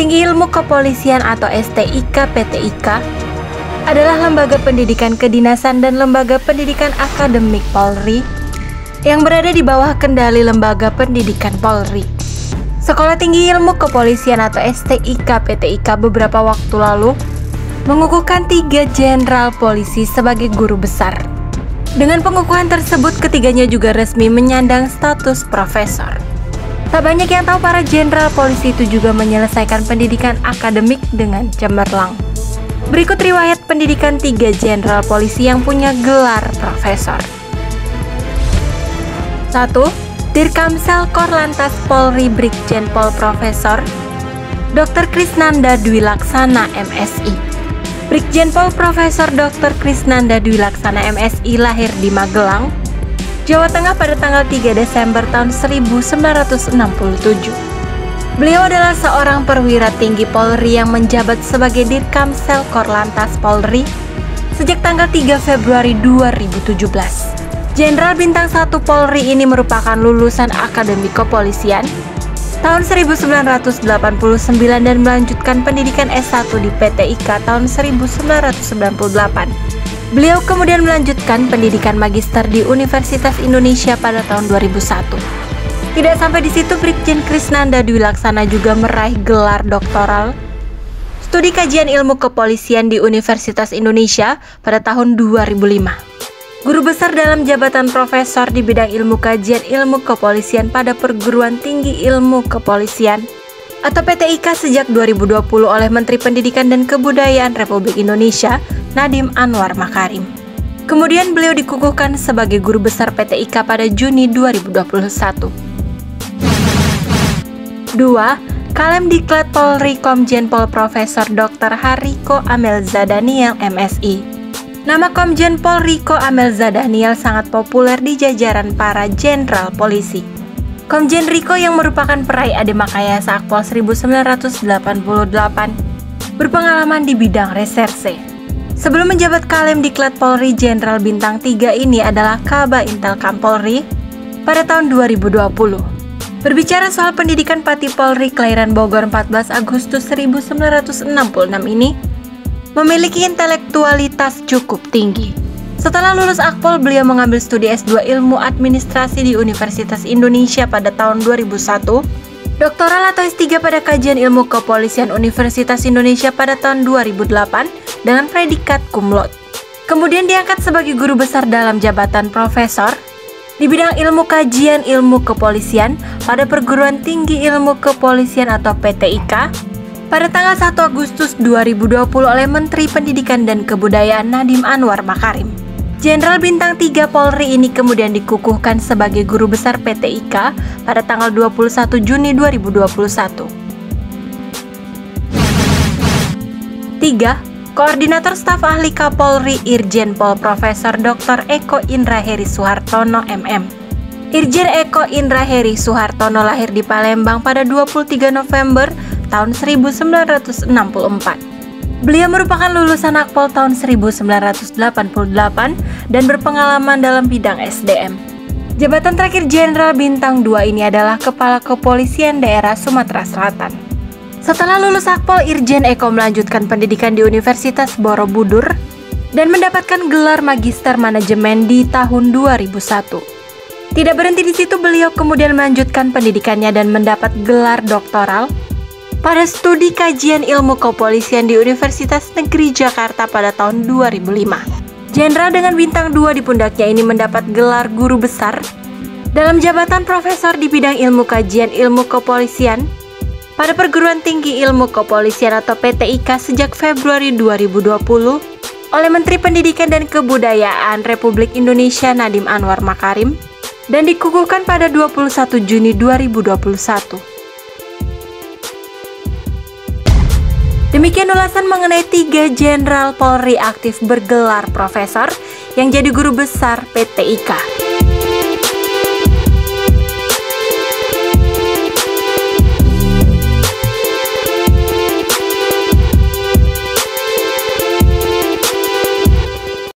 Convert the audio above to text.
Tinggi Ilmu Kepolisian atau STIK-PTIK adalah lembaga pendidikan kedinasan dan lembaga pendidikan akademik Polri yang berada di bawah kendali Lembaga Pendidikan Polri. Sekolah Tinggi Ilmu Kepolisian atau STIK-PTIK beberapa waktu lalu mengukuhkan 3 jenderal polisi sebagai guru besar. Dengan pengukuhan tersebut, ketiganya juga resmi menyandang status profesor. Tak banyak yang tahu para jenderal polisi itu juga menyelesaikan pendidikan akademik dengan cemerlang. Berikut riwayat pendidikan 3 jenderal polisi yang punya gelar profesor. 1. Dirkamsel Korlantas Polri Brigjen Pol Profesor Dr. Krisnanda Dwi Laksana MSI. Brigjen Pol Profesor Dr. Krisnanda Dwi Laksana MSI lahir di Magelang, Jawa Tengah pada tanggal 3 Desember tahun 1967. Beliau adalah seorang perwira tinggi Polri yang menjabat sebagai Dirkamsel Korlantas Polri sejak tanggal 3 Februari 2017. Jenderal Bintang 1 Polri ini merupakan lulusan Akademi Kepolisian tahun 1989 dan melanjutkan pendidikan S1 di PTIK tahun 1998. Beliau kemudian melanjutkan pendidikan magister di Universitas Indonesia pada tahun 2001. Tidak sampai di situ, Brigjen Krisnanda Dwi Laksana juga meraih gelar doktoral Studi Kajian Ilmu Kepolisian di Universitas Indonesia pada tahun 2005. Guru besar dalam jabatan profesor di bidang ilmu kajian ilmu kepolisian pada Perguruan Tinggi Ilmu Kepolisian atau PTIK sejak 2020 oleh Menteri Pendidikan dan Kebudayaan Republik Indonesia Nadiem Anwar Makarim. Kemudian beliau dikukuhkan sebagai guru besar PTIK pada Juni 2021. 2. Kalem Diklat Polri Komjen Pol Profesor Dr. Hariko Amelza Daniel MSI. Nama Komjen Pol Riko Amelza Daniel sangat populer di jajaran para jenderal polisi. Komjen Riko yang merupakan peraih Ademakayasa Akpol 1988 berpengalaman di bidang reserse. Sebelum menjabat Kalem Diklat Polri, Jenderal Bintang 3 ini adalah Kaba Intelkam Polri pada tahun 2020. Berbicara soal pendidikan Pati Polri kelahiran Bogor 14 Agustus 1966 ini memiliki intelektualitas cukup tinggi. Setelah lulus Akpol, beliau mengambil studi S2 Ilmu Administrasi di Universitas Indonesia pada tahun 2001, doktoral atau S3 pada Kajian Ilmu Kepolisian Universitas Indonesia pada tahun 2008 dengan predikat cum laude. Kemudian diangkat sebagai guru besar dalam jabatan profesor di bidang ilmu kajian ilmu kepolisian pada Perguruan Tinggi Ilmu Kepolisian atau PTIK pada tanggal 1 Agustus 2020 oleh Menteri Pendidikan dan Kebudayaan Nadiem Anwar Makarim. Jenderal Bintang 3 Polri ini kemudian dikukuhkan sebagai guru besar PTIK pada tanggal 21 Juni 2021. 3. Koordinator Staf Ahli Kapolri Irjen Pol Profesor Dr. Eko Indra Heri Suhartono MM. Irjen Eko Indra Heri Suhartono lahir di Palembang pada 23 November tahun 1964. Beliau merupakan lulusan Akpol tahun 1988 dan berpengalaman dalam bidang SDM. Jabatan terakhir Jenderal Bintang 2 ini adalah Kepala Kepolisian Daerah Sumatera Selatan. Setelah lulus Akpol, Irjen Eko melanjutkan pendidikan di Universitas Borobudur dan mendapatkan gelar Magister Manajemen di tahun 2001. Tidak berhenti di situ, beliau kemudian melanjutkan pendidikannya dan mendapat gelar doktoral pada Studi Kajian Ilmu Kepolisian di Universitas Negeri Jakarta pada tahun 2005. Jenderal dengan bintang 2 di pundaknya ini mendapat gelar guru besar dalam jabatan profesor di bidang ilmu kajian ilmu kepolisian pada Perguruan Tinggi Ilmu Kepolisian atau PTIK sejak Februari 2020 oleh Menteri Pendidikan dan Kebudayaan Republik Indonesia Nadiem Anwar Makarim dan dikukuhkan pada 21 Juni 2021. Demikian ulasan mengenai 3 jenderal Polri aktif bergelar profesor yang jadi guru besar PTIK.